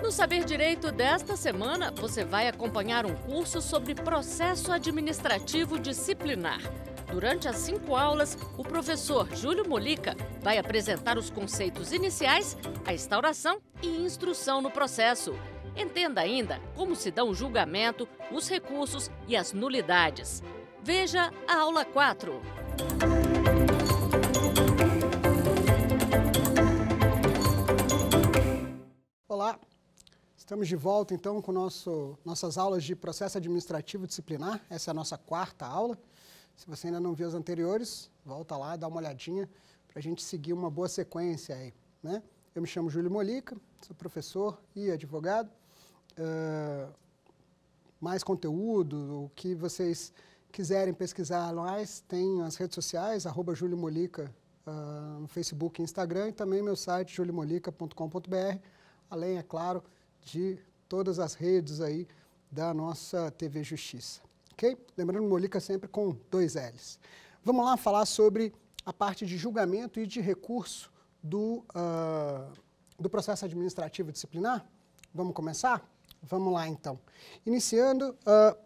No Saber Direito desta semana, você vai acompanhar um curso sobre processo administrativo disciplinar. Durante as 5 aulas, o professor Júlio Molica vai apresentar os conceitos iniciais, a instauração e instrução no processo. Entenda ainda como se dão o julgamento, os recursos e as nulidades. Veja a aula 4. Olá, estamos de volta então com nossas aulas de processo administrativo disciplinar. Essa é a nossa 4ª aula. Se você ainda não viu as anteriores, volta lá, dá uma olhadinha para a gente seguir uma boa sequência aí, né? Eu me chamo Júlio Molica, sou professor e advogado. Mais conteúdo, o que vocês quiserem pesquisar mais, tem as redes sociais, @Júlio Molica no Facebook e Instagram, e também meu site juliomolica.com.br, além, é claro, de todas as redes aí da nossa TV Justiça. Ok? Lembrando, Molica sempre com 2 L's. Vamos lá falar sobre a parte de julgamento e de recurso do processo administrativo disciplinar? Vamos começar? Vamos lá, então. Iniciando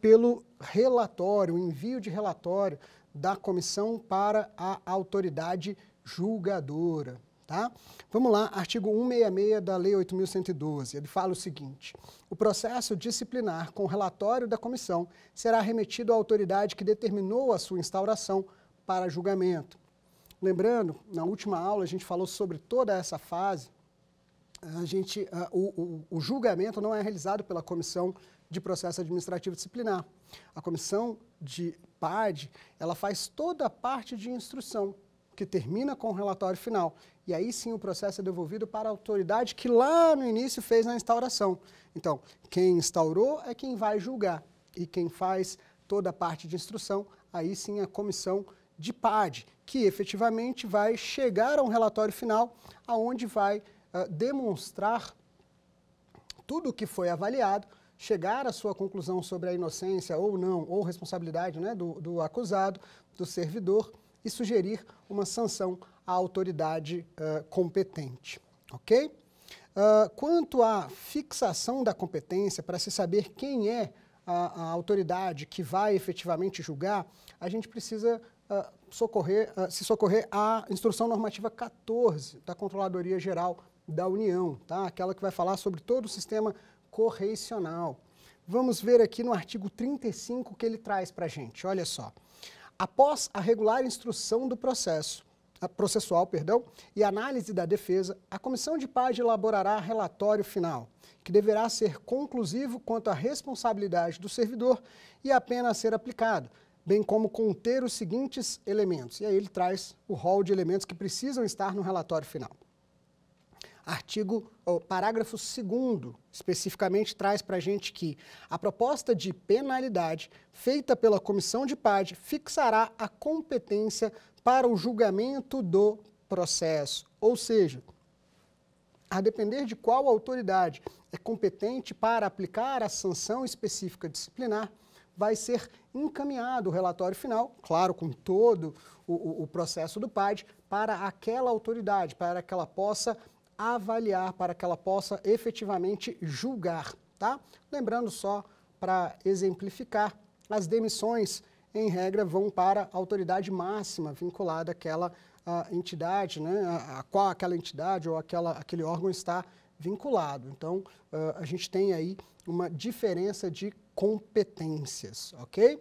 pelo relatório, o envio de relatório da comissão para a autoridade julgadora. Tá? Vamos lá, artigo 166 da Lei 8.112, ele fala o seguinte: o processo disciplinar com relatório da comissão será remetido à autoridade que determinou a sua instauração para julgamento. Lembrando, na última aula a gente falou sobre toda essa fase. O julgamento não é realizado pela Comissão de Processo Administrativo Disciplinar. A Comissão de PAD, ela faz toda a parte de instrução, que termina com o relatório final. E aí sim o processo é devolvido para a autoridade que lá no início fez a instauração. Então, quem instaurou é quem vai julgar. E quem faz toda a parte de instrução, aí sim a Comissão de PAD, que efetivamente vai chegar a um relatório final, aonde vai demonstrar tudo o que foi avaliado, chegar à sua conclusão sobre a inocência ou não, ou responsabilidade, né, do acusado, do servidor, e sugerir uma sanção à autoridade competente. Ok? Quanto à fixação da competência, para se saber quem é a autoridade que vai efetivamente julgar, a gente precisa se socorrer à Instrução Normativa 14 da Controladoria Geral da União, tá? Aquela que vai falar sobre todo o sistema correicional. Vamos ver aqui no artigo 35 que ele traz para a gente. Olha só. Após a regular instrução do processual e análise da defesa, a Comissão de PAD elaborará relatório final, que deverá ser conclusivo quanto à responsabilidade do servidor e a pena a ser aplicada, bem como conter os seguintes elementos. E aí ele traz o rol de elementos que precisam estar no relatório final. Parágrafo 2º, especificamente, traz para a gente que a proposta de penalidade feita pela Comissão de PAD fixará a competência para o julgamento do processo. Ou seja, a depender de qual autoridade é competente para aplicar a sanção específica disciplinar, vai ser encaminhado o relatório final, claro, com todo o processo do PAD, para aquela autoridade, para que ela possa avaliar, para que ela possa efetivamente julgar, tá? Lembrando só, para exemplificar, as demissões, em regra, vão para a autoridade máxima vinculada àquela entidade, né, a qual aquela entidade ou aquele órgão está vinculado. Então, a gente tem aí uma diferença de competências, ok?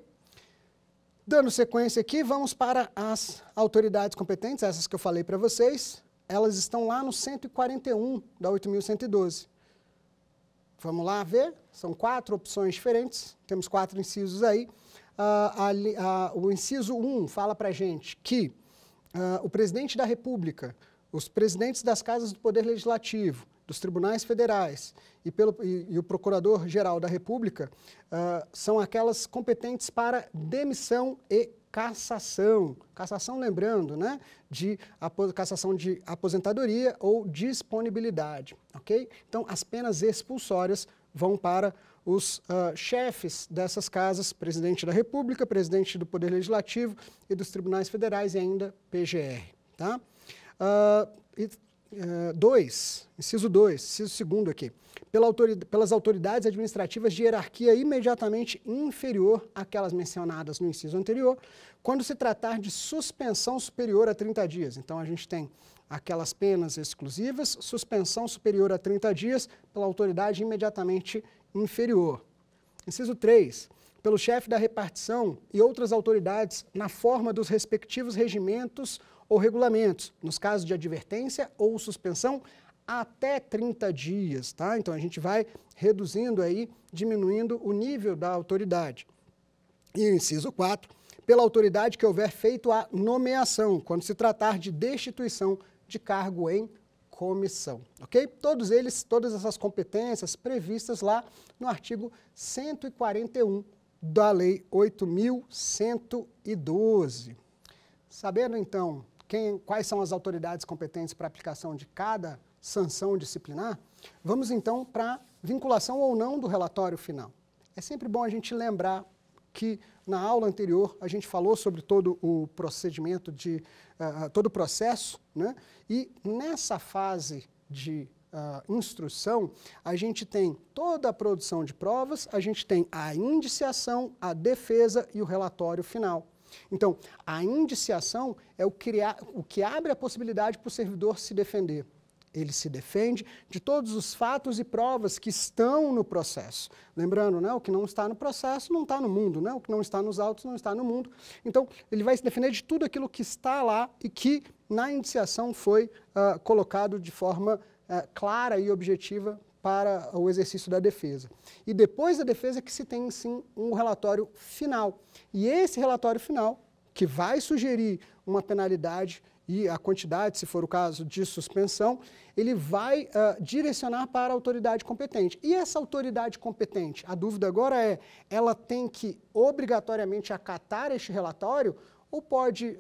Dando sequência aqui, vamos para as autoridades competentes, essas que eu falei para vocês. Elas estão lá no 141 da 8.112. Vamos lá ver? São 4 opções diferentes, temos 4 incisos aí. O inciso 1 fala para a gente que o presidente da República, os presidentes das casas do Poder Legislativo, dos tribunais federais e o Procurador-Geral da República são aquelas competentes para demissão e cassação. Cassação, lembrando, né, de cassação de aposentadoria ou disponibilidade, ok? Então, as penas expulsórias vão para os chefes dessas casas, presidente da República, presidente do Poder Legislativo e dos tribunais federais e ainda PGR, tá? inciso 2, inciso 2 aqui, pelas autoridades administrativas de hierarquia imediatamente inferior àquelas mencionadas no inciso anterior, quando se tratar de suspensão superior a 30 dias. Então, a gente tem aquelas penas exclusivas, suspensão superior a 30 dias pela autoridade imediatamente inferior. Inciso 3, pelo chefe da repartição e outras autoridades na forma dos respectivos regimentos ou regulamentos, nos casos de advertência ou suspensão, até 30 dias, tá? Então, a gente vai reduzindo aí, diminuindo o nível da autoridade. E o inciso 4, pela autoridade que houver feito a nomeação, quando se tratar de destituição de cargo em comissão, ok? Todos eles, todas essas competências previstas lá no artigo 141 da Lei 8.112. Sabendo, então, quais são as autoridades competentes para aplicação de cada sanção disciplinar, vamos então para vinculação ou não do relatório final. É sempre bom a gente lembrar que na aula anterior a gente falou sobre todo o procedimento todo o processo, né? E nessa fase de instrução, a gente tem toda a produção de provas, a gente tem a indiciação, a defesa e o relatório final. Então, a indiciação é o que abre a possibilidade para o servidor se defender. Ele se defende de todos os fatos e provas que estão no processo. Lembrando, né, o que não está no processo não está no mundo, né? O que não está nos autos não está no mundo. Então, ele vai se defender de tudo aquilo que está lá e que na indiciação foi colocado de forma clara e objetiva para o exercício da defesa. E depois da defesa que se tem, sim, um relatório final. E esse relatório final, que vai sugerir uma penalidade e a quantidade, se for o caso, de suspensão, ele vai direcionar para a autoridade competente. E essa autoridade competente, a dúvida agora é, ela tem que obrigatoriamente acatar este relatório ou pode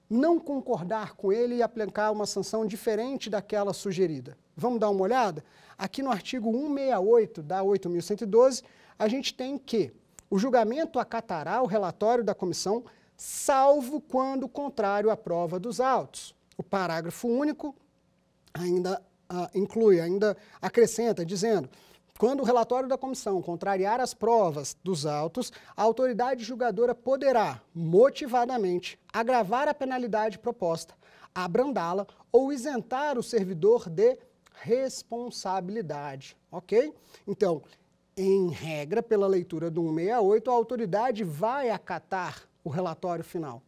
não concordar com ele e aplicar uma sanção diferente daquela sugerida? Vamos dar uma olhada? Aqui no artigo 168 da 8.112, a gente tem que o julgamento acatará o relatório da comissão, salvo quando contrário à prova dos autos. O parágrafo único ainda ainda acrescenta, dizendo: quando o relatório da comissão contrariar as provas dos autos, a autoridade julgadora poderá, motivadamente, agravar a penalidade proposta, abrandá-la ou isentar o servidor de responsabilidade, ok? Então, em regra, pela leitura do 168, a autoridade vai acatar o relatório final,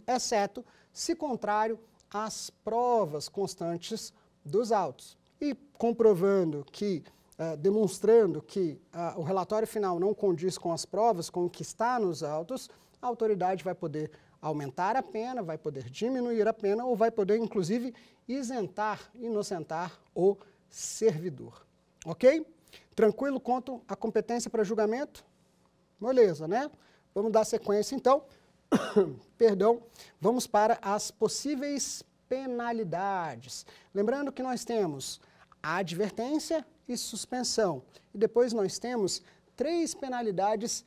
exceto se contrário às provas constantes dos autos. E comprovando que, demonstrando que o relatório final não condiz com as provas, com o que está nos autos, a autoridade vai poder aumentar a pena, vai poder diminuir a pena ou vai poder, inclusive, isentar, inocentar o servidor. Ok? Tranquilo quanto à competência para julgamento? Beleza, né? Vamos dar sequência, então. Perdão. Vamos para as possíveis penalidades. Lembrando que nós temos a advertência e suspensão. E depois nós temos 3 penalidades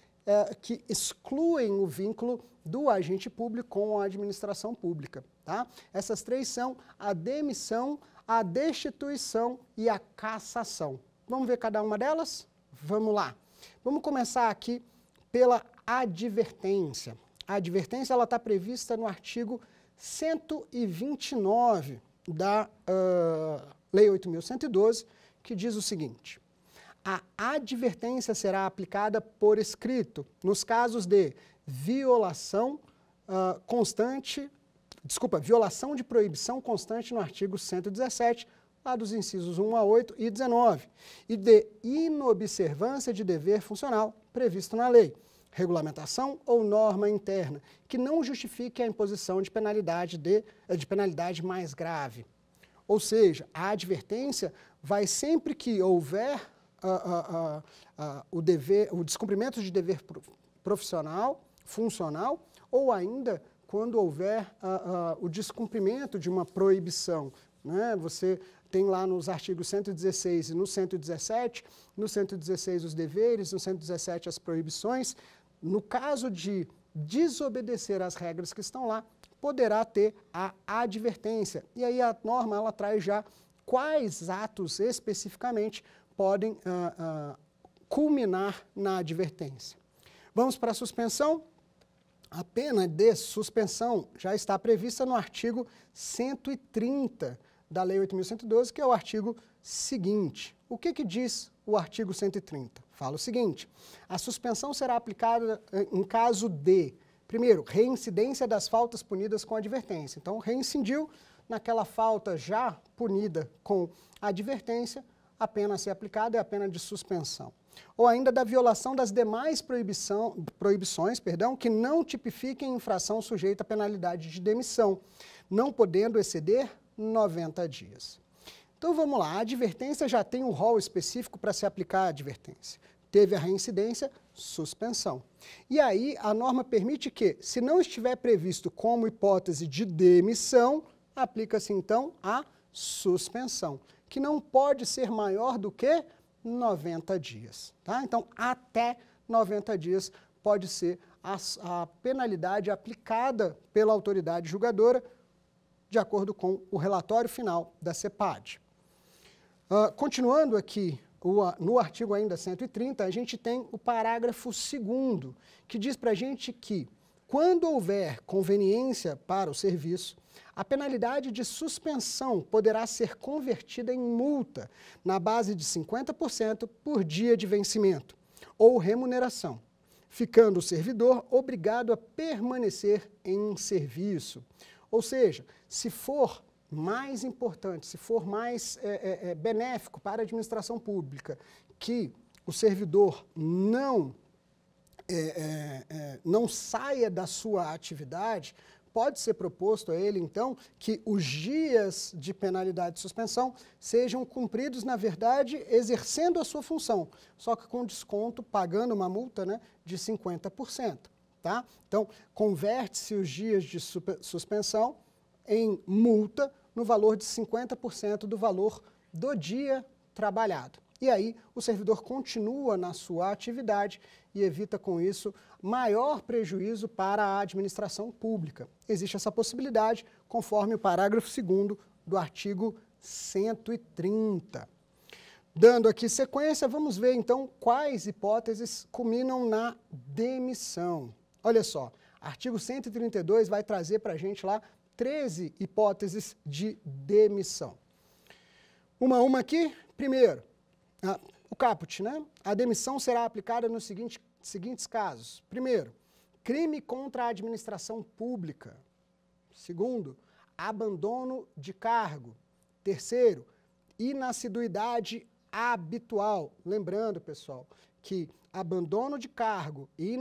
que excluem o vínculo do agente público com a administração pública. Tá? Essas 3 são a demissão, a destituição e a cassação. Vamos ver cada uma delas? Vamos lá. Vamos começar aqui pela advertência. A advertência está prevista no artigo 129 da Lei 8.112, que diz o seguinte: a advertência será aplicada por escrito nos casos de violação violação de proibição constante no artigo 117, lá dos incisos 1 a 8 e 19, e de inobservância de dever funcional previsto na lei, regulamentação ou norma interna, que não justifique a imposição de penalidade mais grave. Ou seja, a advertência vai sempre que houver o descumprimento de dever profissional, funcional, ou ainda quando houver o descumprimento de uma proibição. Né? Você tem lá nos artigos 116 e no 117, no 116 os deveres, no 117 as proibições. No caso de desobedecer às regras que estão lá, poderá ter a advertência. E aí a norma ela traz já quais atos especificamente podem culminar na advertência. Vamos para a suspensão? A pena de suspensão já está prevista no artigo 130 da Lei 8.112, que é o artigo seguinte. O que diz o artigo 130? Fala o seguinte: a suspensão será aplicada em caso de, primeiro, reincidência das faltas punidas com advertência. Então, reincidiu naquela falta já punida com advertência, a pena a ser aplicada é a pena de suspensão. Ou ainda da violação das demais proibições, que não tipifiquem infração sujeita à penalidade de demissão, não podendo exceder 90 dias. Então vamos lá, a advertência já tem um rol específico para se aplicar a advertência. Teve a reincidência, suspensão. E aí a norma permite que, se não estiver previsto como hipótese de demissão, aplica-se então a suspensão, que não pode ser maior do que 90 dias. Tá? Então, até 90 dias pode ser a penalidade aplicada pela autoridade julgadora, de acordo com o relatório final da CEPAD. Continuando aqui, no artigo ainda 130, a gente tem o parágrafo 2º, que diz para a gente que, quando houver conveniência para o serviço, a penalidade de suspensão poderá ser convertida em multa na base de 50% por dia de vencimento ou remuneração, ficando o servidor obrigado a permanecer em serviço. Ou seja, se for mais importante, se for mais benéfico para a administração pública que o servidor não saia da sua atividade, pode ser proposto a ele, então, que os dias de penalidade de suspensão sejam cumpridos, na verdade, exercendo a sua função, só que com desconto, pagando uma multa, né, de 50%. Tá? Então, converte-se os dias de suspensão em multa no valor de 50% do valor do dia trabalhado. E aí, o servidor continua na sua atividade e evita, com isso, maior prejuízo para a administração pública. Existe essa possibilidade, conforme o parágrafo 2º do artigo 130. Dando aqui sequência, vamos ver, então, quais hipóteses culminam na demissão. Olha só, artigo 132 vai trazer para a gente lá 13 hipóteses de demissão. Uma aqui. Primeiro, o caput, né? A demissão será aplicada nos seguintes casos. Primeiro, crime contra a administração pública. Segundo, abandono de cargo. Terceiro, inassiduidade habitual. Lembrando, pessoal, que abandono de cargo e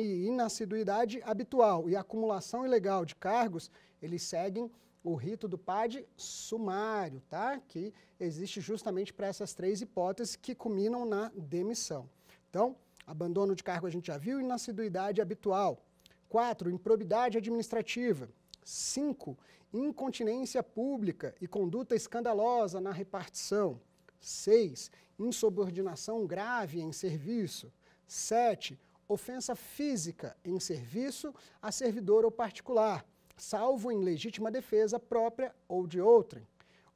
inassiduidade habitual e acumulação ilegal de cargos, eles seguem o rito do PAD sumário, tá? Que existe justamente para essas 3 hipóteses que culminam na demissão. Então, abandono de cargo a gente já viu, inassiduidade habitual. 4, improbidade administrativa. 5, incontinência pública e conduta escandalosa na repartição. 6, insubordinação grave em serviço. 7, ofensa física em serviço a servidor ou particular, salvo em legítima defesa própria ou de outrem.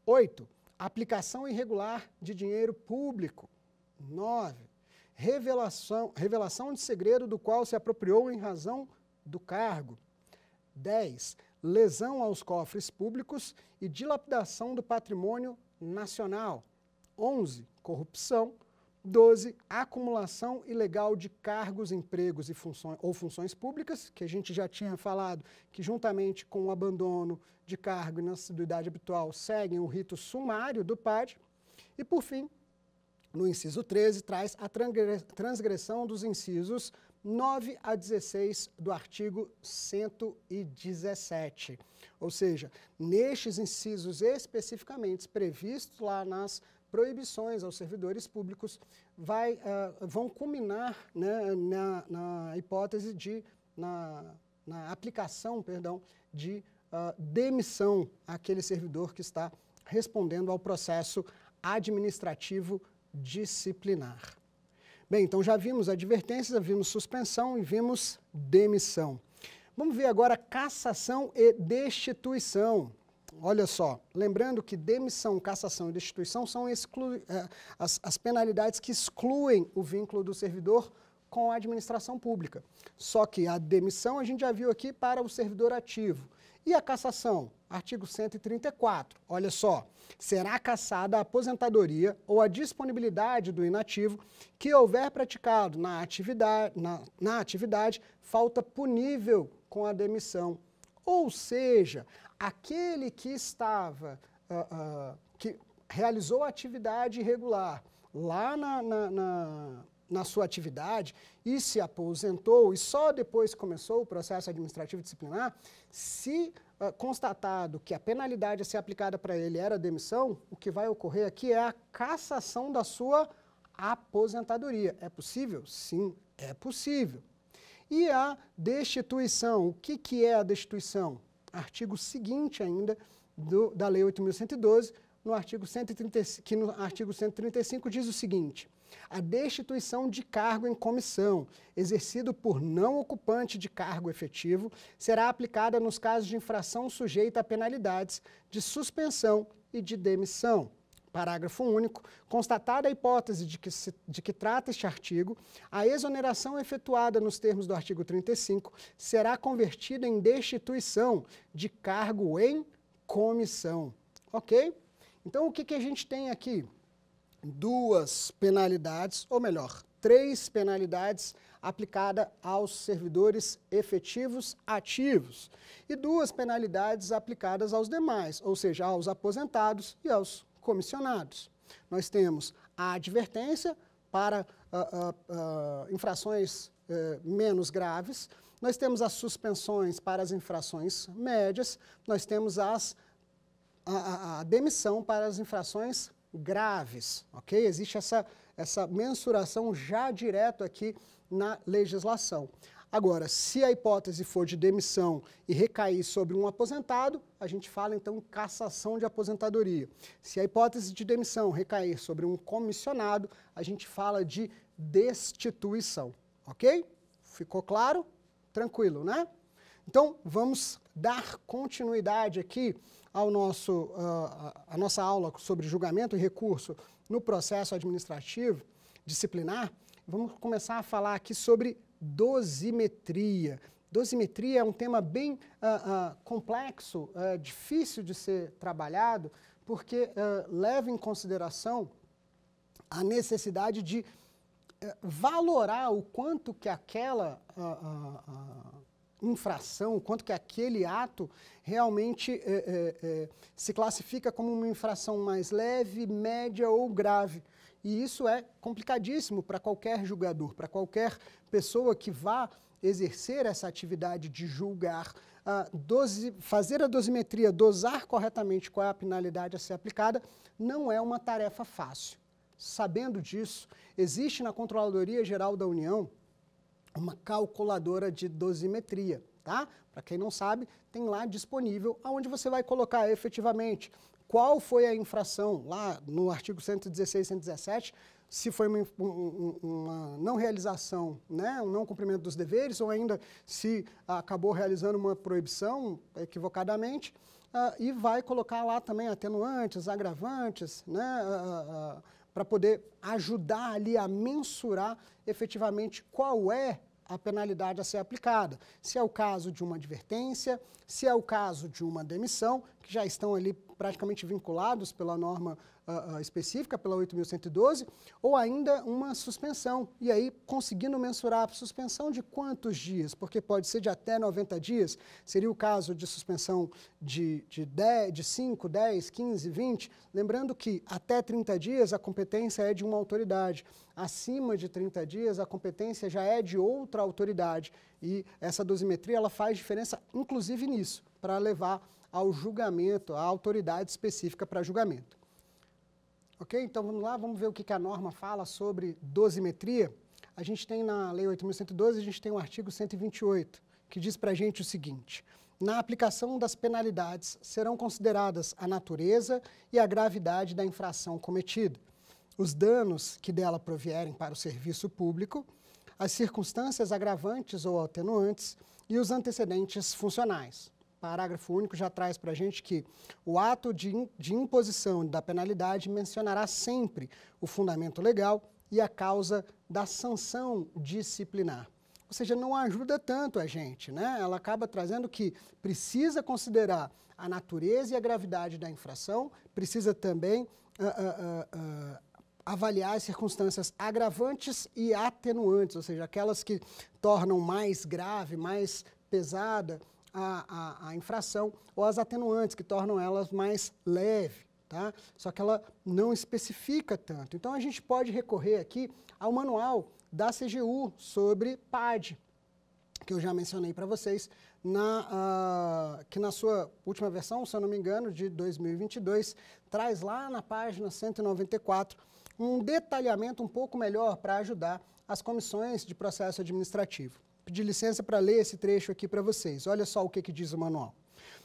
8, aplicação irregular de dinheiro público. 9, revelação de segredo do qual se apropriou em razão do cargo. 10, lesão aos cofres públicos e dilapidação do patrimônio nacional. 11, corrupção. 12, acumulação ilegal de cargos, empregos e funções públicas, que a gente já tinha falado que juntamente com o abandono de cargo e inassiduidade habitual seguem o rito sumário do PAD. E por fim, no inciso 13, traz a transgressão dos incisos 9 a 16 do artigo 117. Ou seja, nestes incisos especificamente previstos lá nas proibições aos servidores públicos vão culminar, né, na hipótese de, na aplicação, de demissão àquele servidor que está respondendo ao processo administrativo disciplinar. Bem, então já vimos advertências, já vimos suspensão e vimos demissão. Vamos ver agora cassação e destituição. Olha só, lembrando que demissão, cassação e destituição são as penalidades que excluem o vínculo do servidor com a administração pública. Só que a demissão a gente já viu aqui para o servidor ativo. E a cassação? Artigo 134. Olha só, será cassada a aposentadoria ou a disponibilidade do inativo que houver praticado na atividade falta punível com a demissão. Ou seja, aquele que estava, que realizou a atividade irregular lá na sua atividade e se aposentou e só depois começou o processo administrativo disciplinar, se constatado que a penalidade a ser aplicada para ele era a demissão, o que vai ocorrer aqui é a cassação da sua aposentadoria. É possível? Sim, é possível. E a destituição, o que é a destituição? Artigo seguinte ainda da Lei 8.112, que no artigo 135 diz o seguinte: a destituição de cargo em comissão, exercido por não ocupante de cargo efetivo, será aplicada nos casos de infração sujeita a penalidades de suspensão e de demissão. Parágrafo único. Constatada a hipótese de que trata este artigo, a exoneração efetuada nos termos do artigo 35 será convertida em destituição de cargo em comissão. Ok? Então, o que a gente tem aqui? Duas penalidades, ou melhor, 3 penalidades aplicadas aos servidores efetivos ativos e 2 penalidades aplicadas aos demais, ou seja, aos aposentados e aos comissionados. Nós temos a advertência para infrações menos graves, nós temos as suspensões para as infrações médias, nós temos a demissão para as infrações graves, ok? Existe essa mensuração já direto aqui na legislação. Agora, se a hipótese for de demissão e recair sobre um aposentado, a gente fala então em cassação de aposentadoria. Se a hipótese de demissão recair sobre um comissionado, a gente fala de destituição, ok? Ficou claro? Tranquilo, né? Então, vamos dar continuidade aqui ao a nossa aula sobre julgamento e recurso no processo administrativo disciplinar. Vamos começar a falar aqui sobre dosimetria. Dosimetria é um tema bem complexo, difícil de ser trabalhado, porque leva em consideração a necessidade de valorar o quanto que aquela infração, quanto que aquele ato realmente se classifica como uma infração mais leve, média ou grave. E isso é complicadíssimo para qualquer julgador, para qualquer pessoa que vá exercer essa atividade de julgar, fazer a dosimetria, dosar corretamente qual é a penalidade a ser aplicada, não é uma tarefa fácil. Sabendo disso, existe na Controladoria Geral da União uma calculadora de dosimetria, tá? Para quem não sabe, tem lá disponível onde você vai colocar efetivamente qual foi a infração, lá no artigo 116 e 117, se foi uma não realização, né, um não cumprimento dos deveres, ou ainda se acabou realizando uma proibição equivocadamente, e vai colocar lá também atenuantes, agravantes, né, para poder ajudar ali a mensurar efetivamente qual é a penalidade a ser aplicada. Se é o caso de uma advertência, se é o caso de uma demissão, que já estão ali praticamente vinculados pela norma específica, pela 8.112, ou ainda uma suspensão. E aí, conseguindo mensurar a suspensão de quantos dias? Porque pode ser de até 90 dias, seria o caso de suspensão de 5, 10, 15, 20. Lembrando que até 30 dias a competência é de uma autoridade. Acima de 30 dias a competência já é de outra autoridade. E essa dosimetria ela faz diferença, inclusive nisso, para levar ao julgamento, à autoridade específica para julgamento. Ok? Então vamos lá, vamos ver o que a norma fala sobre dosimetria. A gente tem na Lei 8.112, a gente tem o artigo 128, que diz para a gente o seguinte: na aplicação das penalidades serão consideradas a natureza e a gravidade da infração cometida, os danos que dela provierem para o serviço público, as circunstâncias agravantes ou atenuantes e os antecedentes funcionais. O parágrafo único já traz para a gente que o ato de imposição da penalidade mencionará sempre o fundamento legal e a causa da sanção disciplinar. Ou seja, não ajuda tanto a gente, né? Ela acaba trazendo que precisa considerar a natureza e a gravidade da infração, precisa também avaliar as circunstâncias agravantes e atenuantes, ou seja, aquelas que tornam mais grave, mais pesada a infração, ou as atenuantes, que tornam elas mais leve, tá? Só que ela não especifica tanto. Então, a gente pode recorrer aqui ao manual da CGU sobre PAD, que eu já mencionei para vocês, que na sua última versão, se eu não me engano, de 2022, traz lá na página 194 um detalhamento um pouco melhor para ajudar as comissões de processo administrativo. Pedi licença para ler esse trecho aqui para vocês. Olha só o que diz o manual.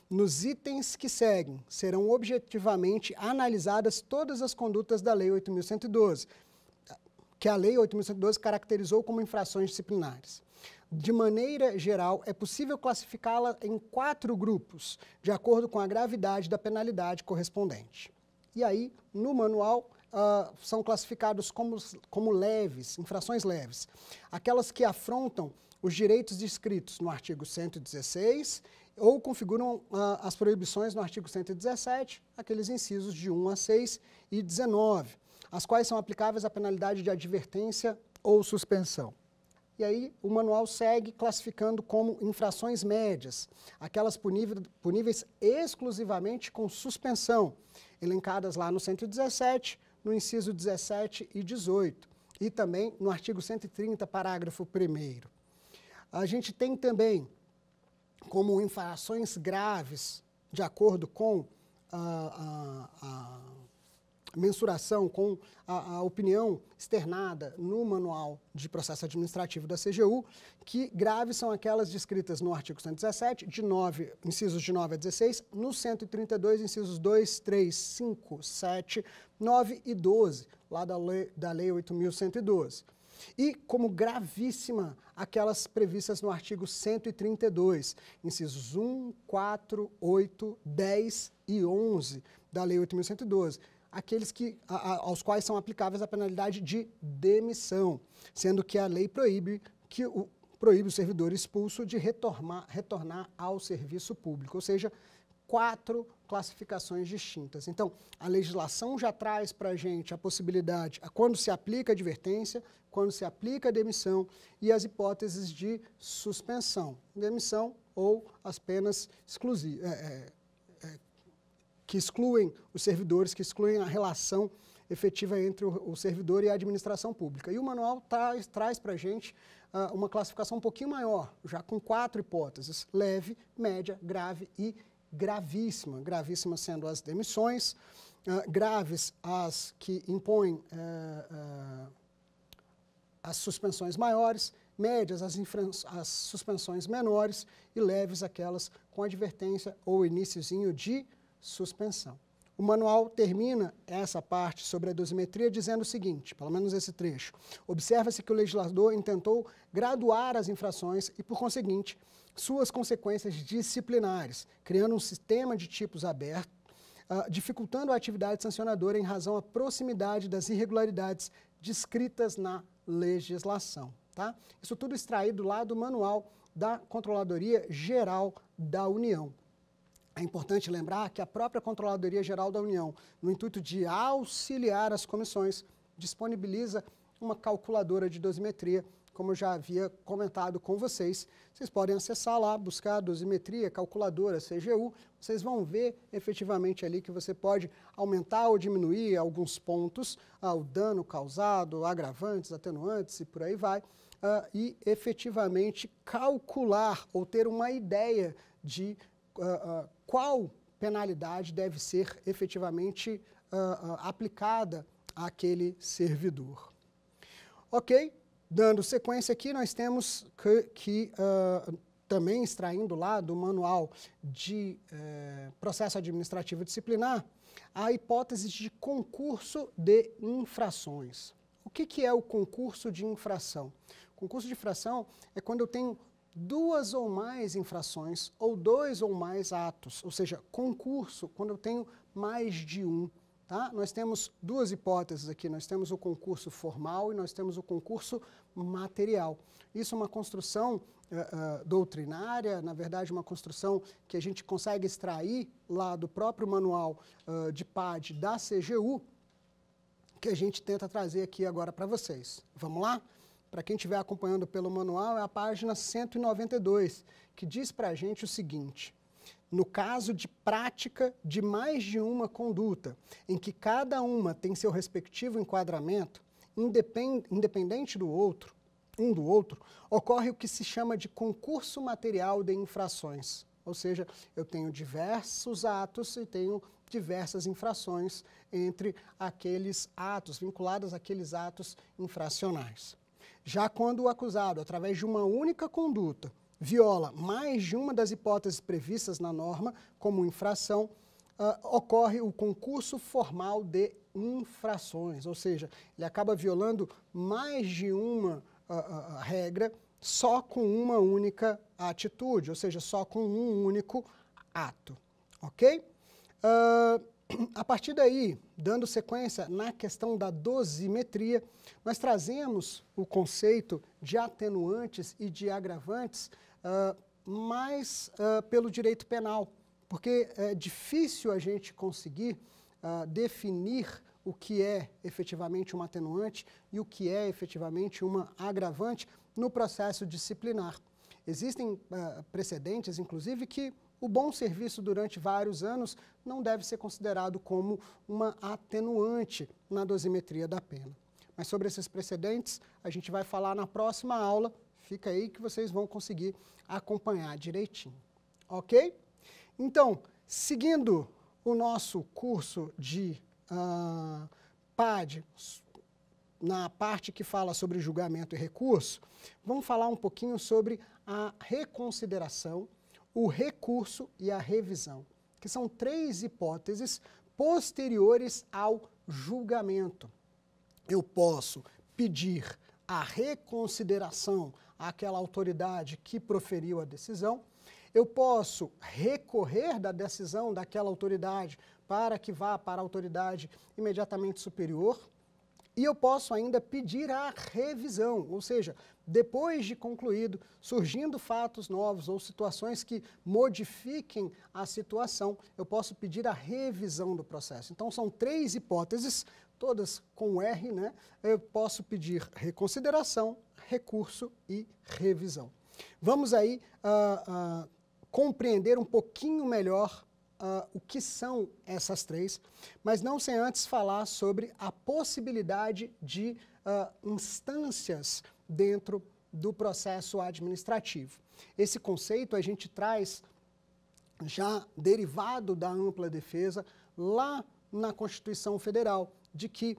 Nos itens que seguem, serão objetivamente analisadas todas as condutas da Lei 8.112, que a Lei 8.112 caracterizou como infrações disciplinares. De maneira geral, é possível classificá-la em 4 grupos, de acordo com a gravidade da penalidade correspondente. E aí, no manual, são classificados como leves, infrações leves. Aquelas que afrontam os direitos descritos no artigo 116 ou configuram as proibições no artigo 117, aqueles incisos de 1 a 6 e 19, as quais são aplicáveis à penalidade de advertência ou suspensão. E aí o manual segue classificando como infrações médias, aquelas puníveis exclusivamente com suspensão, elencadas lá no 117, no inciso 17 e 18, e também no artigo 130, parágrafo 1º. A gente tem também como infrações graves, de acordo com a mensuração, com a opinião externada no Manual de Processo Administrativo da CGU, que graves são aquelas descritas no artigo 117, incisos de 9 a 16, no 132, incisos 2, 3, 5, 7, 9 e 12, lá da Lei 8.112. E, como gravíssima, aquelas previstas no artigo 132, incisos 1, 4, 8, 10 e 11 da Lei 8.112, aqueles aos quais são aplicáveis a penalidade de demissão, sendo que a lei proíbe o servidor expulso de retornar ao serviço público, ou seja, 4 classificações distintas. Então, a legislação já traz para a gente a possibilidade, quando se aplica a advertência, quando se aplica a demissão e as hipóteses de suspensão, demissão ou as penas que excluem os servidores, que excluem a relação efetiva entre o servidor e a administração pública. E o manual traz para a gente uma classificação um pouquinho maior, já com 4 hipóteses: leve, média, grave e gravíssima. Gravíssima sendo as demissões, graves as que impõem as suspensões maiores, médias as suspensões menores e leves aquelas com advertência ou iniciozinho de suspensão. O manual termina essa parte sobre a dosimetria dizendo o seguinte, pelo menos esse trecho: observa-se que o legislador intentou graduar as infrações e, por conseguinte, suas consequências disciplinares, criando um sistema de tipos aberto, dificultando a atividade sancionadora em razão à proximidade das irregularidades descritas na legislação. Tá? Isso tudo extraído lá do manual da Controladoria Geral da União. É importante lembrar que a própria Controladoria Geral da União, no intuito de auxiliar as comissões, disponibiliza uma calculadora de dosimetria, como eu já havia comentado com vocês. Vocês podem acessar lá, buscar dosimetria, calculadora, CGU, vocês vão ver efetivamente ali que você pode aumentar ou diminuir alguns pontos, o dano causado, agravantes, atenuantes e por aí vai, e efetivamente calcular ou ter uma ideia de qual penalidade deve ser efetivamente aplicada àquele servidor. Ok? Dando sequência aqui, nós temos que também extraindo lá do Manual de Processo Administrativo Disciplinar, a hipótese de concurso de infrações. O que é o concurso de infração? O concurso de infração é quando eu tenho duas ou mais infrações ou dois ou mais atos, ou seja, concurso, quando eu tenho mais de um. Tá? Nós temos duas hipóteses aqui, nós temos o concurso formal e nós temos o concurso material. Isso é uma construção doutrinária, na verdade uma construção que a gente consegue extrair lá do próprio manual de PAD da CGU, que a gente tenta trazer aqui agora para vocês. Vamos lá? Para quem estiver acompanhando pelo manual, é a página 192, que diz para a gente o seguinte: no caso de prática de mais de uma conduta, em que cada uma tem seu respectivo enquadramento, independente do outro, ocorre o que se chama de concurso material de infrações. Ou seja, eu tenho diversos atos e tenho diversas infrações entre aqueles atos, vinculadas àqueles atos infracionais. Já quando o acusado, através de uma única conduta, viola mais de uma das hipóteses previstas na norma como infração, ocorre o concurso formal de infrações, ou seja, ele acaba violando mais de uma regra só com uma única atitude, ou seja, só com um único ato, ok? A partir daí, dando sequência na questão da dosimetria, nós trazemos o conceito de atenuantes e de agravantes mais pelo direito penal, porque é difícil a gente conseguir definir o que é efetivamente uma atenuante e o que é efetivamente uma agravante no processo disciplinar. Existem precedentes, inclusive, que o bom serviço durante vários anos não deve ser considerado como uma atenuante na dosimetria da pena. Mas sobre esses precedentes, a gente vai falar na próxima aula. Fica aí que vocês vão conseguir acompanhar direitinho. Ok? Então, seguindo o nosso curso de PAD, na parte que fala sobre julgamento e recurso, vamos falar um pouquinho sobre a reconsideração, o recurso e a revisão, que são três hipóteses posteriores ao julgamento. Eu posso pedir a reconsideração àquela autoridade que proferiu a decisão, eu posso recorrer da decisão daquela autoridade para que vá para a autoridade imediatamente superior, e eu posso ainda pedir a revisão, ou seja, depois de concluído, surgindo fatos novos ou situações que modifiquem a situação, eu posso pedir a revisão do processo. Então, são três hipóteses, todas com R, né? Eu posso pedir reconsideração, recurso e revisão. Vamos aí compreender um pouquinho melhor o que são essas três, mas não sem antes falar sobre a possibilidade de instâncias dentro do processo administrativo. Esse conceito a gente traz já derivado da ampla defesa lá na Constituição Federal, de que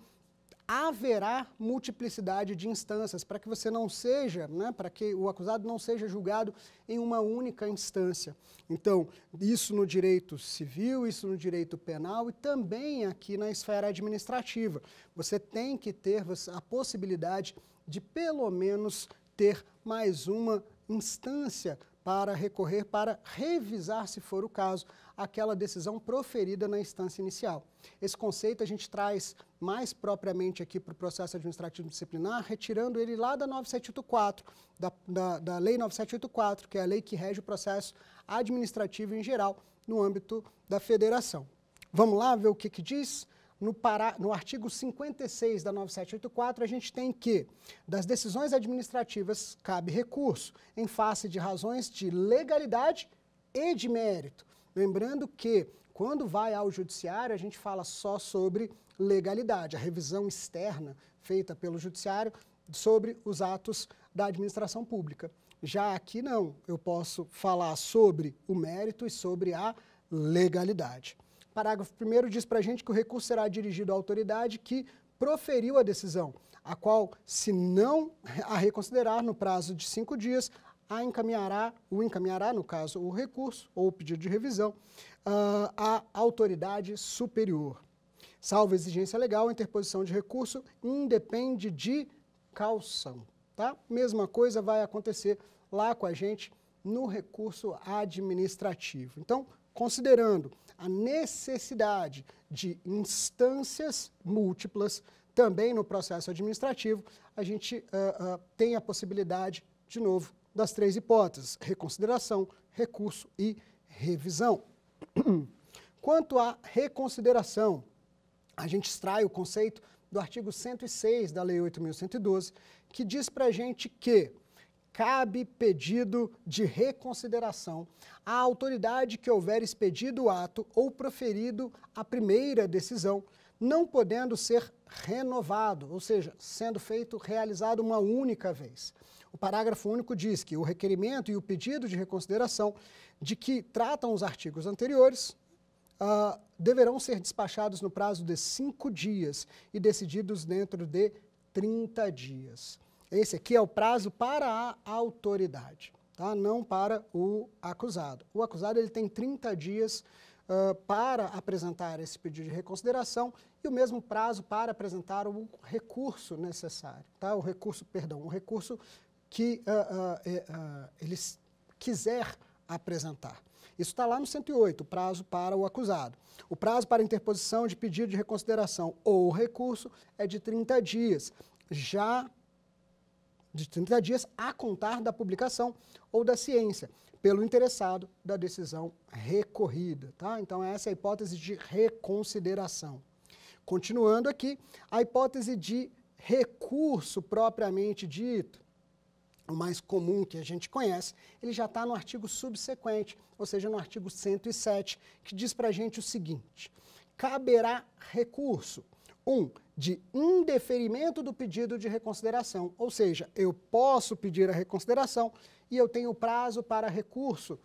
haverá multiplicidade de instâncias para que você não seja, para que o acusado não seja julgado em uma única instância. Então, isso no direito civil, isso no direito penal e também aqui na esfera administrativa. Você tem que ter a possibilidade de, pelo menos, ter mais uma instância para recorrer, para revisar, se for o caso, aquela decisão proferida na instância inicial. Esse conceito a gente traz mais propriamente aqui para o processo administrativo disciplinar, retirando ele lá da 9784, da Lei 9784, que é a lei que rege o processo administrativo em geral no âmbito da federação. Vamos lá ver o que diz? No artigo 56 da 9784, a gente tem que, das decisões administrativas, cabe recurso em face de razões de legalidade e de mérito. Lembrando que, quando vai ao judiciário, a gente fala só sobre legalidade, a revisão externa feita pelo judiciário sobre os atos da administração pública. Já aqui não, eu posso falar sobre o mérito e sobre a legalidade. Parágrafo 1º diz para a gente que o recurso será dirigido à autoridade que proferiu a decisão, a qual, se não a reconsiderar no prazo de 5 dias, o encaminhará, no caso, o recurso ou o pedido de revisão, à autoridade superior. Salvo exigência legal, a interposição de recurso independe de caução. Tá? Mesma coisa vai acontecer lá com a gente no recurso administrativo. Então, considerando a necessidade de instâncias múltiplas também no processo administrativo, a gente tem a possibilidade, de novo, das três hipóteses: reconsideração, recurso e revisão. Quanto à reconsideração, a gente extrai o conceito do artigo 106 da Lei 8.112, que diz para a gente que cabe pedido de reconsideração à autoridade que houver expedido o ato ou proferido a primeira decisão, não podendo ser renovado, ou seja, sendo realizado uma única vez. O parágrafo único diz que o requerimento e o pedido de reconsideração de que tratam os artigos anteriores deverão ser despachados no prazo de 5 dias e decididos dentro de 30 dias. Esse aqui é o prazo para a autoridade, tá? Não para o acusado. O acusado ele tem 30 dias para apresentar esse pedido de reconsideração e o mesmo prazo para apresentar o recurso necessário, tá? O recurso que ele quiser apresentar. Isso está lá no 108, o prazo para o acusado. O prazo para interposição de pedido de reconsideração ou recurso é de 30 dias, já de 30 dias a contar da publicação ou da ciência, pelo interessado da decisão recorrida, tá? Então, essa é a hipótese de reconsideração. Continuando aqui, a hipótese de recurso propriamente dito, o mais comum que a gente conhece, ele já está no artigo subsequente, ou seja, no artigo 107, que diz para a gente o seguinte: caberá recurso, de indeferimento do pedido de reconsideração, ou seja, eu posso pedir a reconsideração e eu tenho prazo para recurso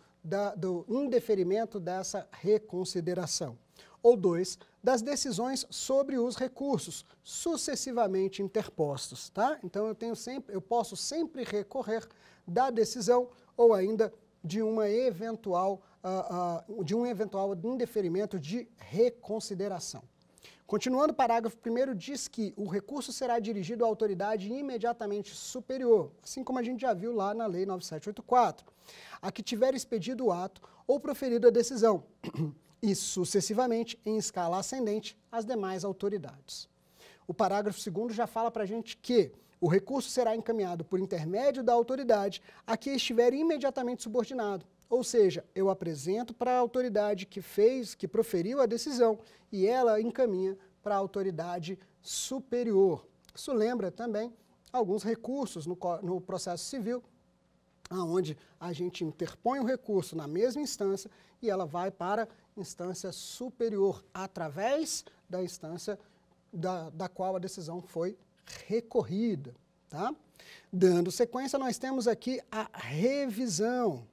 do indeferimento dessa reconsideração. Ou 2, das decisões sobre os recursos sucessivamente interpostos, tá? Então eu posso sempre recorrer da decisão ou ainda de um eventual indeferimento de reconsideração. Continuando, o parágrafo 1º diz que o recurso será dirigido à autoridade imediatamente superior, assim como a gente já viu lá na Lei 9784, a que tiver expedido o ato ou proferido a decisão, e sucessivamente, em escala ascendente, as demais autoridades. O parágrafo 2º já fala para a gente que o recurso será encaminhado por intermédio da autoridade a que estiver imediatamente subordinado, ou seja, eu apresento para a autoridade que proferiu a decisão e ela encaminha para a autoridade superior. Isso lembra também alguns recursos no processo civil, onde a gente interpõe o recurso na mesma instância e ela vai para a instância superior, através da instância da qual a decisão foi recorrida, tá? Dando sequência, nós temos aqui a revisão.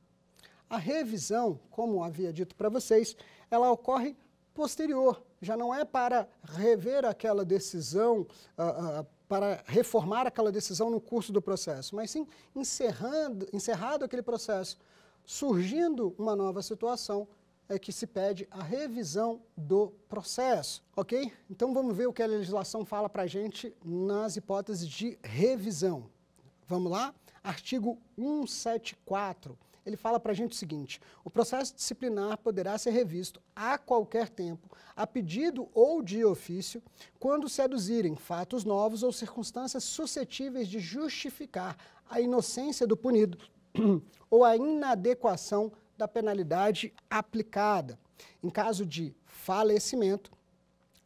A revisão, como havia dito para vocês, ela ocorre posterior, já não é para rever aquela decisão, para reformar aquela decisão no curso do processo, mas sim encerrado aquele processo, surgindo uma nova situação, é que se pede a revisão do processo, ok? Então vamos ver o que a legislação fala para a gente nas hipóteses de revisão. Vamos lá? Artigo 174. Ele fala para a gente o seguinte: o processo disciplinar poderá ser revisto a qualquer tempo, a pedido ou de ofício, quando se aduzirem fatos novos ou circunstâncias suscetíveis de justificar a inocência do punido ou a inadequação da penalidade aplicada. Em caso de falecimento,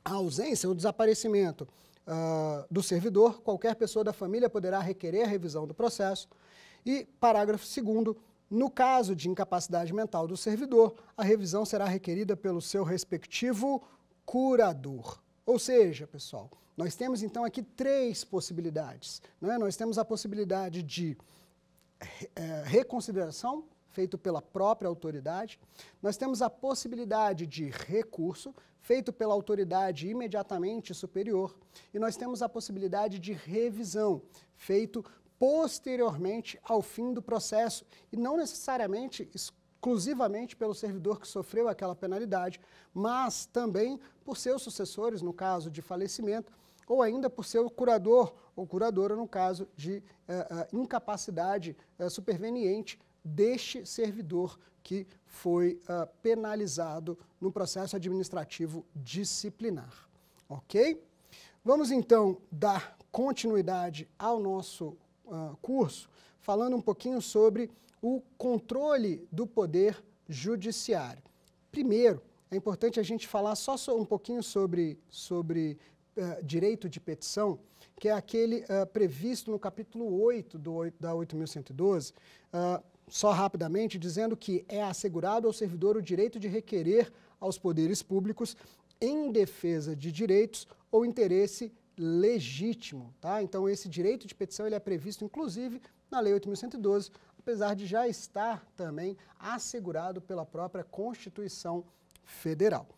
a ausência ou desaparecimento do servidor, qualquer pessoa da família poderá requerer a revisão do processo. E, parágrafo 2º, no caso de incapacidade mental do servidor, a revisão será requerida pelo seu respectivo curador. Ou seja, pessoal, nós temos então aqui 3 possibilidades, né? Nós temos a possibilidade de reconsideração, feito pela própria autoridade. Nós temos a possibilidade de recurso, feito pela autoridade imediatamente superior. E nós temos a possibilidade de revisão, feito posteriormente ao fim do processo, e não necessariamente exclusivamente pelo servidor que sofreu aquela penalidade, mas também por seus sucessores, no caso de falecimento, ou ainda por seu curador ou curadora no caso de incapacidade superveniente deste servidor que foi penalizado no processo administrativo disciplinar. Ok? Vamos então dar continuidade ao nosso curso, falando um pouquinho sobre o controle do poder judiciário. Primeiro, é importante a gente falar só um pouquinho sobre direito de petição, que é aquele previsto no capítulo 8 da 8.112, só rapidamente, dizendo que é assegurado ao servidor o direito de requerer aos poderes públicos em defesa de direitos ou interesse legítimo. Tá? Então, esse direito de petição ele é previsto, inclusive, na Lei 8.112, apesar de já estar também assegurado pela própria Constituição Federal.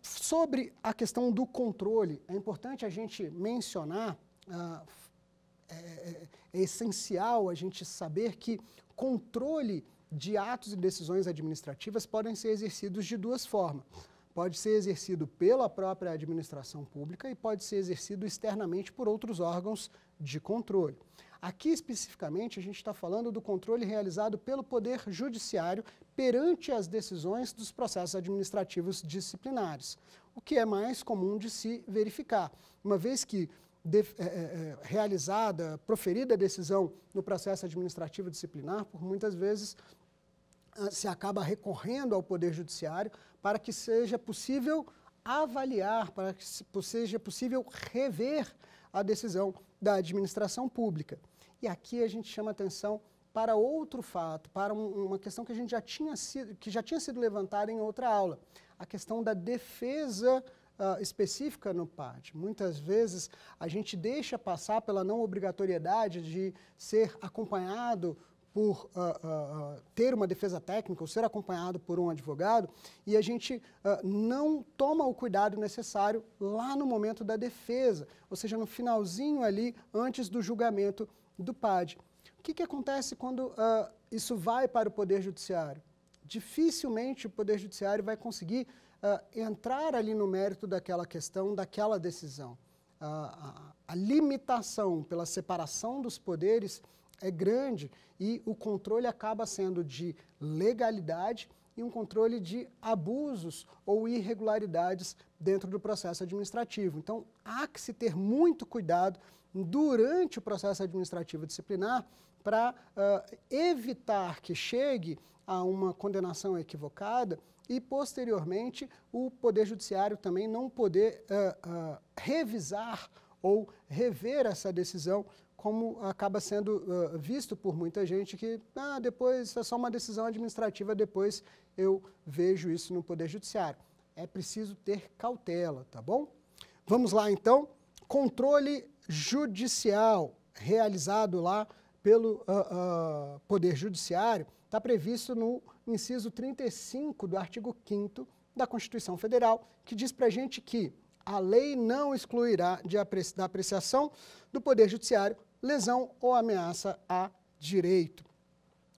Sobre a questão do controle, é importante a gente mencionar, é essencial a gente saber que controle de atos e decisões administrativas podem ser exercidos de duas formas. Pode ser exercido pela própria administração pública e pode ser exercido externamente por outros órgãos de controle. Aqui, especificamente, a gente está falando do controle realizado pelo Poder Judiciário perante as decisões dos processos administrativos disciplinares, o que é mais comum de se verificar, uma vez que proferida a decisão no processo administrativo disciplinar, por muitas vezes se acaba recorrendo ao Poder Judiciário para que seja possível avaliar, para que seja possível rever a decisão da administração pública. E aqui a gente chama atenção para outro fato, para uma questão que já tinha sido levantada em outra aula, a questão da defesa específica no PAD. Muitas vezes a gente deixa passar pela não obrigatoriedade de ser acompanhado por ter uma defesa técnica ou ser acompanhado por um advogado e a gente não toma o cuidado necessário lá no momento da defesa, ou seja, no finalzinho ali, antes do julgamento do PAD. O que acontece quando isso vai para o Poder Judiciário? Dificilmente o Poder Judiciário vai conseguir entrar ali no mérito daquela questão, daquela decisão. A limitação pela separação dos poderes é grande e o controle acaba sendo de legalidade e um controle de abusos ou irregularidades dentro do processo administrativo. Então, há que se ter muito cuidado durante o processo administrativo disciplinar para evitar que chegue a uma condenação equivocada e, posteriormente, o Poder Judiciário também não poder revisar ou rever essa decisão, como acaba sendo visto por muita gente que depois é só uma decisão administrativa, depois eu vejo isso no Poder Judiciário. É preciso ter cautela, tá bom? Vamos lá então, controle judicial realizado lá pelo Poder Judiciário está previsto no inciso 35 do artigo 5º da Constituição Federal, que diz para a gente que a lei não excluirá da apreciação do Poder Judiciário lesão ou ameaça a direito.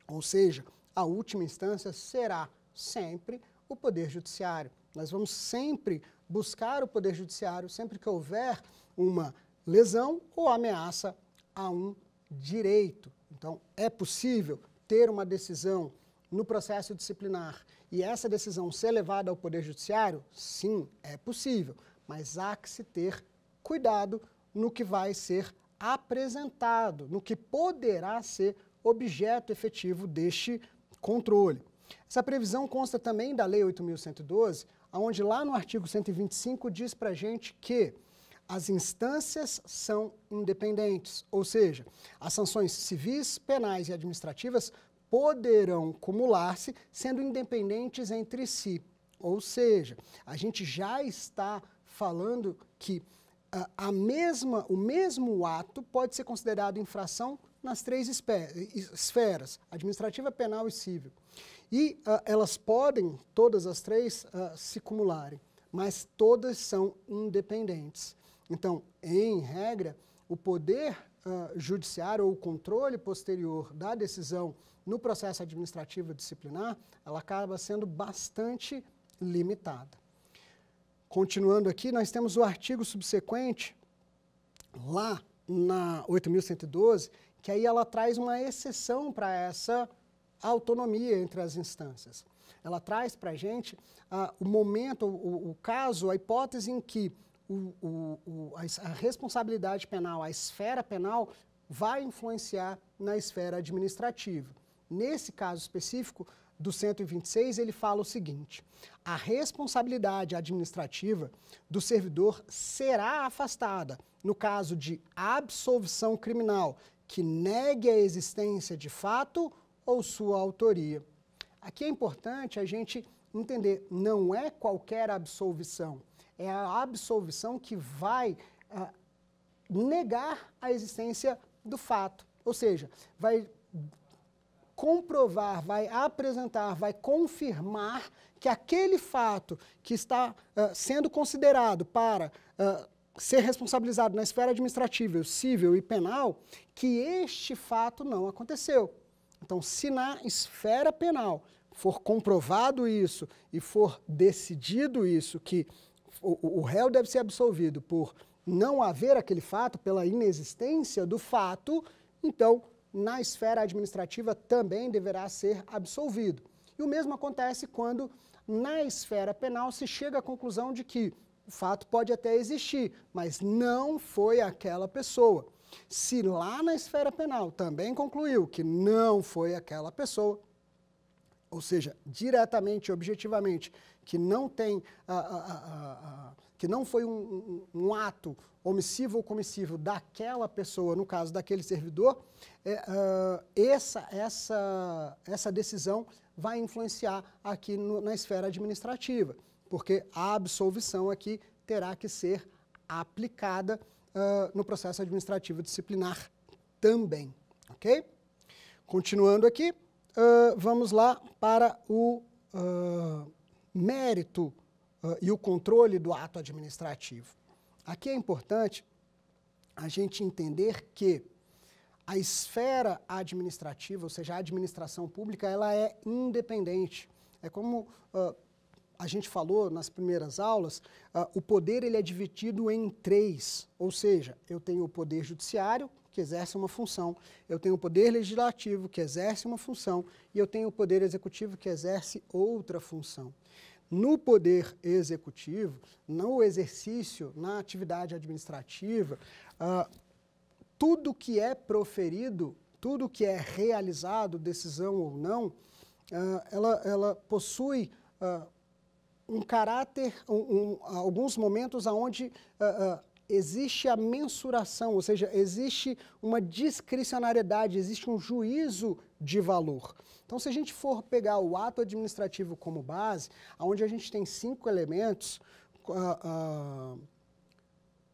Ou seja, a última instância será sempre o Poder Judiciário. Nós vamos sempre buscar o Poder Judiciário sempre que houver uma lesão ou ameaça a um direito. Então, é possível ter uma decisão no processo disciplinar e essa decisão ser levada ao Poder Judiciário? Sim, é possível, mas há que se ter cuidado no que vai ser apresentado, no que poderá ser objeto efetivo deste controle. Essa previsão consta também da Lei 8.112, onde lá no artigo 125 diz para a gente que as instâncias são independentes, ou seja, as sanções civis, penais e administrativas poderão cumular-se sendo independentes entre si. Ou seja, a gente já está falando que o mesmo ato pode ser considerado infração nas três esferas, administrativa, penal e civil. E elas podem, todas as três, se cumularem, mas todas são independentes. Então, em regra, o poder judiciário ou o controle posterior da decisão no processo administrativo disciplinar, ela acaba sendo bastante limitada. Continuando aqui, nós temos o artigo subsequente, lá na 8.112, que aí ela traz uma exceção para essa autonomia entre as instâncias. Ela traz para a gente o momento, o caso, a hipótese em que a responsabilidade penal, a esfera penal, vai influenciar na esfera administrativa. Nesse caso específico do 126, ele fala o seguinte: a responsabilidade administrativa do servidor será afastada no caso de absolvição criminal que negue a existência de fato ou sua autoria. Aqui é importante a gente entender, não é qualquer absolvição, é a absolvição que vai negar a existência do fato, ou seja, vai comprovar, vai apresentar, vai confirmar que aquele fato que está sendo considerado para ser responsabilizado na esfera administrativa, civil e penal, que este fato não aconteceu. Então, se na esfera penal for comprovado isso e for decidido isso, que o réu deve ser absolvido por não haver aquele fato, pela inexistência do fato, então, na esfera administrativa também deverá ser absolvido. E o mesmo acontece quando, na esfera penal, se chega à conclusão de que o fato pode até existir, mas não foi aquela pessoa. Se lá na esfera penal também concluiu que não foi aquela pessoa, ou seja, diretamente, objetivamente, que não tem, que não foi um ato omissivo ou comissivo daquela pessoa, no caso daquele servidor, essa decisão vai influenciar aqui na esfera administrativa, porque a absolvição aqui terá que ser aplicada no processo administrativo disciplinar também, ok? Continuando aqui, vamos lá para o mérito e o controle do ato administrativo. Aqui é importante a gente entender que a esfera administrativa, ou seja, a administração pública, ela é independente. É como a gente falou nas primeiras aulas, o poder ele é dividido em três, ou seja, eu tenho o poder judiciário, que exerce uma função, eu tenho o poder legislativo, que exerce uma função, e eu tenho o poder executivo, que exerce outra função. No poder executivo, no exercício, na atividade administrativa, tudo que é proferido, tudo que é realizado, decisão ou não, ela possui um caráter, alguns momentos onde existe a mensuração, ou seja, existe uma discricionariedade, existe um juízo de valor. Então, se a gente for pegar o ato administrativo como base, onde a gente tem 5 elementos,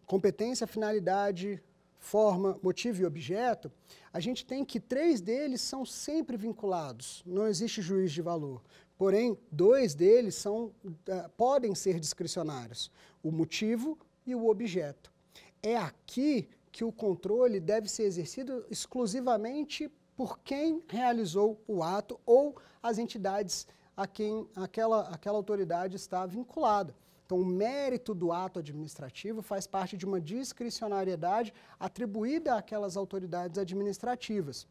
competência, finalidade, forma, motivo e objeto, a gente tem que 3 deles são sempre vinculados, não existe juízo de valor. Porém, 2 deles podem ser discricionários, o motivo e o objeto. É aqui que o controle deve ser exercido exclusivamente por quem realizou o ato ou as entidades a quem aquela autoridade está vinculada. Então, o mérito do ato administrativo faz parte de uma discricionariedade atribuída àquelas autoridades administrativas.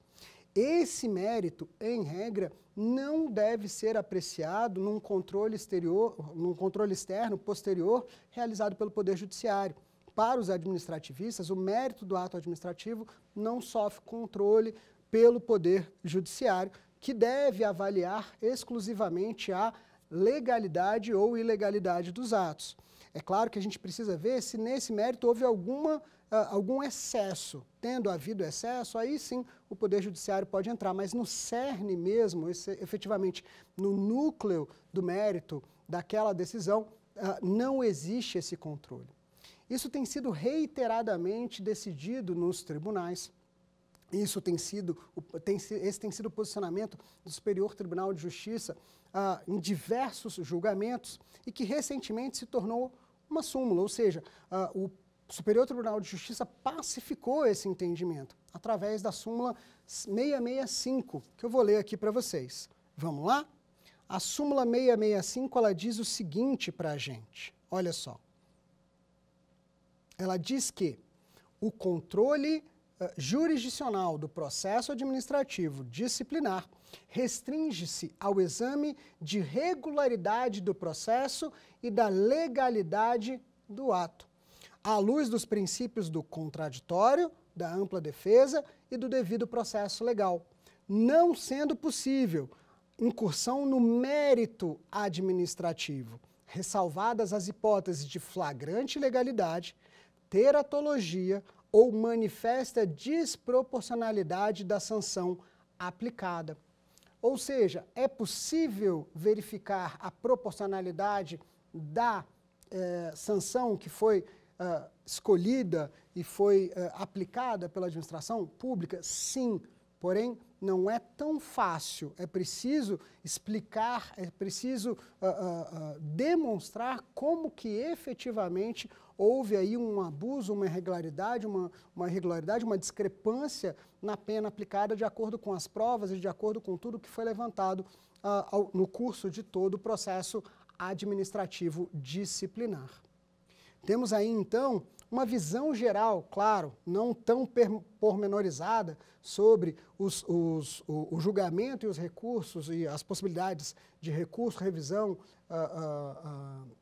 Esse mérito, em regra, não deve ser apreciado num controle externo, posterior, realizado pelo Poder Judiciário. Para os administrativistas, o mérito do ato administrativo não sofre controle pelo Poder Judiciário, que deve avaliar exclusivamente a legalidade ou ilegalidade dos atos. É claro que a gente precisa ver se nesse mérito houve algum excesso. Tendo havido excesso, aí sim o Poder Judiciário pode entrar, mas no cerne mesmo, efetivamente no núcleo do mérito daquela decisão, não existe esse controle. Isso tem sido reiteradamente decidido nos tribunais. Esse tem sido o posicionamento do Superior Tribunal de Justiça em diversos julgamentos e que recentemente se tornou uma súmula, ou seja, o Superior Tribunal de Justiça pacificou esse entendimento através da súmula 665, que eu vou ler aqui para vocês. Vamos lá? A súmula 665, ela diz o seguinte para a gente. Olha só. Ela diz que o controle jurisdicional do processo administrativo disciplinar restringe-se ao exame de regularidade do processo e da legalidade do ato, à luz dos princípios do contraditório, da ampla defesa e do devido processo legal, não sendo possível incursão no mérito administrativo, ressalvadas as hipóteses de flagrante ilegalidade, teratologia ou manifesta desproporcionalidade da sanção aplicada. Ou seja, é possível verificar a proporcionalidade da sanção que foi escolhida e foi aplicada pela administração pública? Sim, porém não é tão fácil. É preciso explicar, é preciso demonstrar como que efetivamente houve aí um abuso, uma irregularidade, uma discrepância na pena aplicada de acordo com as provas e de acordo com tudo que foi levantado no curso de todo o processo administrativo disciplinar. Temos aí, então, uma visão geral, claro, não tão pormenorizada sobre o julgamento e os recursos e as possibilidades de recurso, revisão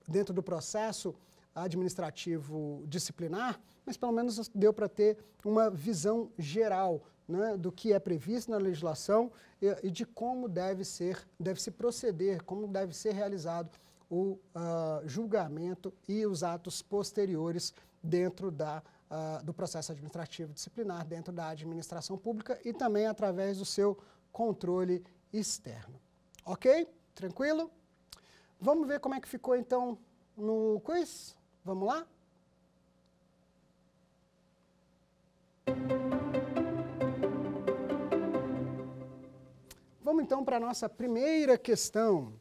dentro do processo administrativo disciplinar, mas pelo menos deu para ter uma visão geral, né, do que é previsto na legislação e de como deve se proceder, como deve ser realizado o julgamento e os atos posteriores dentro do processo administrativo disciplinar, dentro da administração pública e também através do seu controle externo. Ok? Tranquilo? Vamos ver como é que ficou então no quiz? Vamos lá? Vamos então para a nossa primeira questão.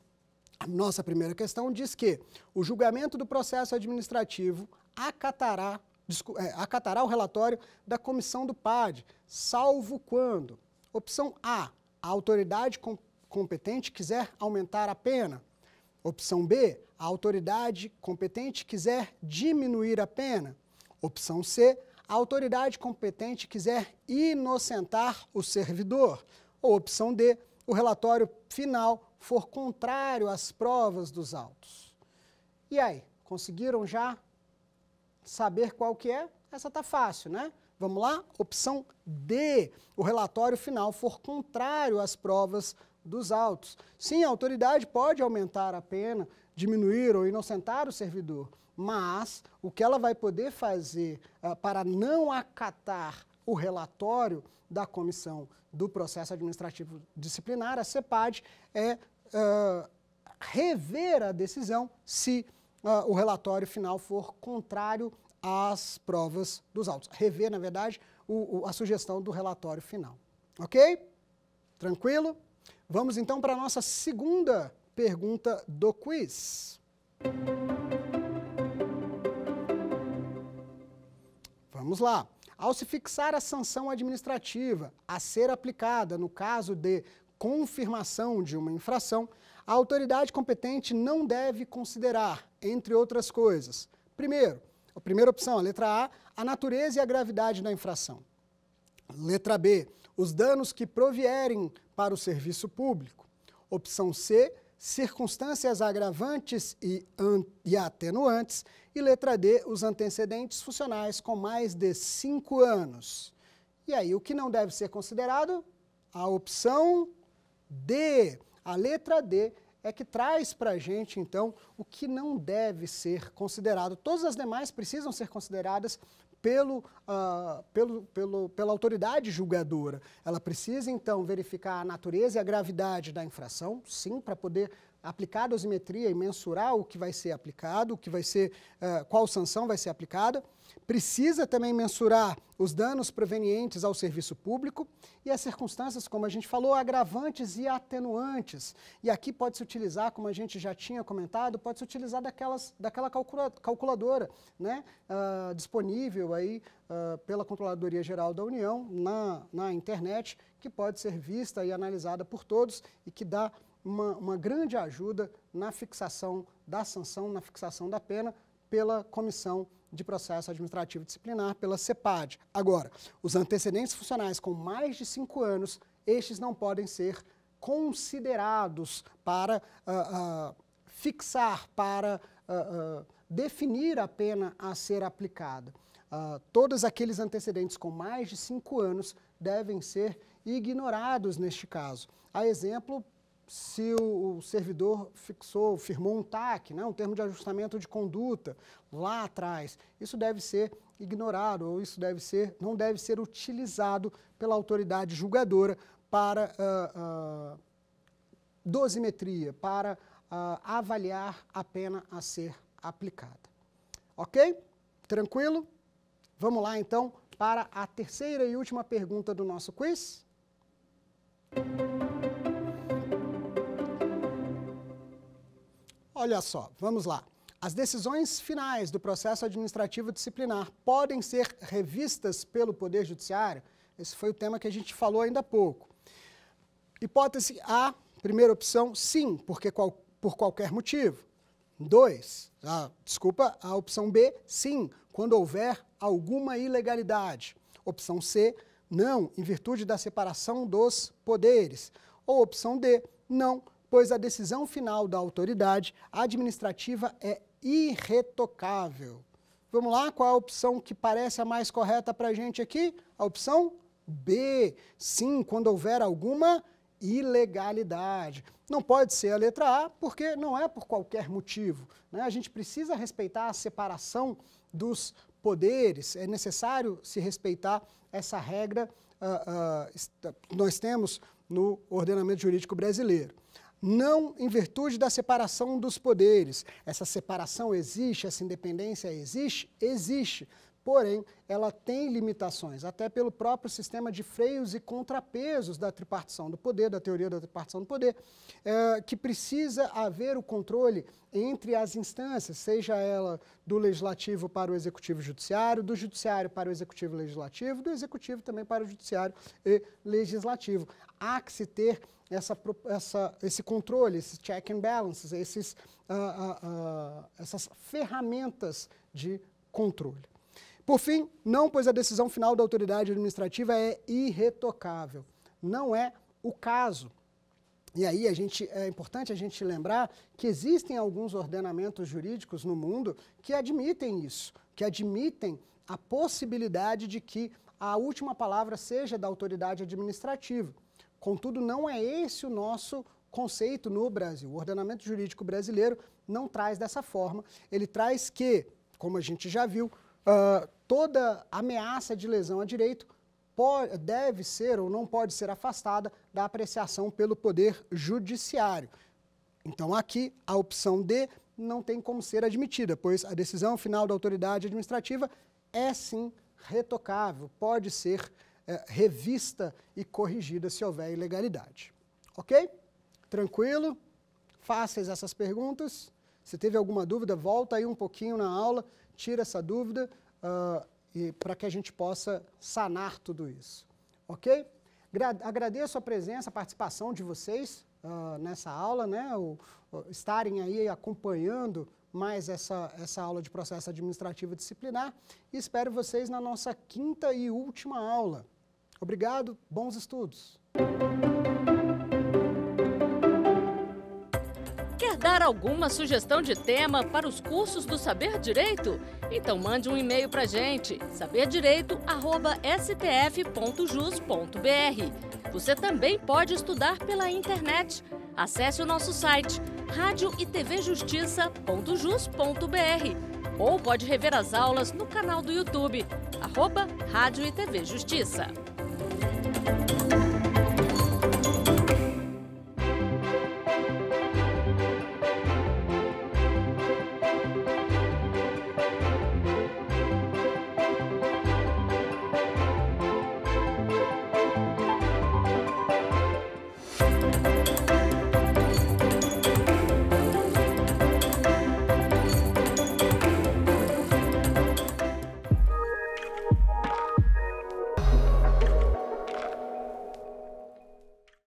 A nossa primeira questão diz que o julgamento do processo administrativo acatará o relatório da comissão do PAD, salvo quando: opção A, a autoridade competente quiser aumentar a pena. Opção B, a autoridade competente quiser diminuir a pena. Opção C, a autoridade competente quiser inocentar o servidor. Ou opção D, o relatório final for contrário às provas dos autos. E aí, conseguiram já saber qual que é? Essa tá fácil, né? Vamos lá? Opção D, o relatório final for contrário às provas dos autos. Sim, a autoridade pode aumentar a pena, diminuir ou inocentar o servidor, mas o que ela vai poder fazer para não acatar o relatório da comissão do processo administrativo disciplinar, a CEPAD, é rever a decisão se o relatório final for contrário às provas dos autos. Rever, na verdade, a sugestão do relatório final. Ok? Tranquilo? Vamos então para a nossa segunda pergunta do quiz. Vamos lá. Ao se fixar a sanção administrativa a ser aplicada no caso de confirmação de uma infração, a autoridade competente não deve considerar, entre outras coisas: primeiro, a primeira opção, a letra A, a natureza e a gravidade da infração. Letra B, os danos que provierem para o serviço público. Opção C, circunstâncias agravantes e atenuantes. E letra D, os antecedentes funcionais com mais de 5 anos. E aí, o que não deve ser considerado? A opção D, a letra D, é que traz para a gente, então, o que não deve ser considerado. Todas as demais precisam ser consideradas pela autoridade julgadora. Ela precisa, então, verificar a natureza e a gravidade da infração, sim, para poder aplicar a dosimetria e mensurar o que vai ser aplicado, qual sanção vai ser aplicada. Precisa também mensurar os danos provenientes ao serviço público e as circunstâncias, como a gente falou, agravantes e atenuantes. E aqui pode-se utilizar, como a gente já tinha comentado, pode-se utilizar daquela calculadora, né, disponível aí pela Controladoria Geral da União na internet, que pode ser vista e analisada por todos e que dá uma grande ajuda na fixação da sanção, na fixação da pena pela Comissão de Processo Administrativo Disciplinar, pela CEPAD. Agora, os antecedentes funcionais com mais de 5 anos, estes não podem ser considerados para fixar, para definir a pena a ser aplicada. Todos aqueles antecedentes com mais de 5 anos devem ser ignorados neste caso. A exemplo, se o servidor firmou um TAC, né, um termo de ajustamento de conduta, lá atrás, isso deve ser ignorado, ou isso não deve ser utilizado pela autoridade julgadora para dosimetria, para avaliar a pena a ser aplicada. Ok? Tranquilo? Vamos lá, então, para a terceira e última pergunta do nosso quiz. Olha só, vamos lá. As decisões finais do processo administrativo disciplinar podem ser revistas pelo Poder Judiciário? Esse foi o tema que a gente falou ainda há pouco. Hipótese A, primeira opção, sim, porque por qualquer motivo. 2, a opção B, sim, quando houver alguma ilegalidade. Opção C, não, em virtude da separação dos poderes. Ou opção D, não, pois a decisão final da autoridade administrativa é irretocável. Vamos lá, qual a opção que parece a mais correta para a gente aqui? A opção B, sim, quando houver alguma ilegalidade. Não pode ser a letra A, porque não é por qualquer motivo, né? A gente precisa respeitar a separação dos poderes, é necessário se respeitar essa regra que nós temos no ordenamento jurídico brasileiro. Não em virtude da separação dos poderes. Essa separação existe, essa independência existe? Existe. Porém, ela tem limitações, até pelo próprio sistema de freios e contrapesos da tripartição do poder, da teoria da tripartição do poder, que precisa haver o controle entre as instâncias, seja ela do legislativo para o executivo judiciário, do judiciário para o executivo legislativo, do executivo também para o judiciário e legislativo. Há que se ter esse controle, esses check and balances, essas ferramentas de controle. Por fim, não, pois a decisão final da autoridade administrativa é irretocável. Não é o caso. E aí é importante a gente lembrar que existem alguns ordenamentos jurídicos no mundo que admitem isso, que admitem a possibilidade de que a última palavra seja da autoridade administrativa. Contudo, não é esse o nosso conceito no Brasil. O ordenamento jurídico brasileiro não traz dessa forma. Ele traz que, como a gente já viu, toda ameaça de lesão a direito deve ser ou não pode ser afastada da apreciação pelo Poder Judiciário. Então, aqui, a opção D não tem como ser admitida, pois a decisão final da autoridade administrativa é, sim, retocável, pode ser revista e corrigida se houver ilegalidade. Ok? Tranquilo? Fáceis essas perguntas. Se teve alguma dúvida, volta aí um pouquinho na aula, tira essa dúvida para que a gente possa sanar tudo isso. Ok? Agradeço a presença, a participação de vocês nessa aula, né? Estarem aí acompanhando mais essa aula de processo administrativo disciplinar e espero vocês na nossa quinta e última aula. Obrigado, bons estudos! Quer dar alguma sugestão de tema para os cursos do Saber Direito? Então mande um e-mail para a gente, saberdireito@stf.jus.br. Você também pode estudar pela internet. Acesse o nosso site radioitvjustiça.jus.br ou pode rever as aulas no canal do YouTube, @Rádio e TV Justiça.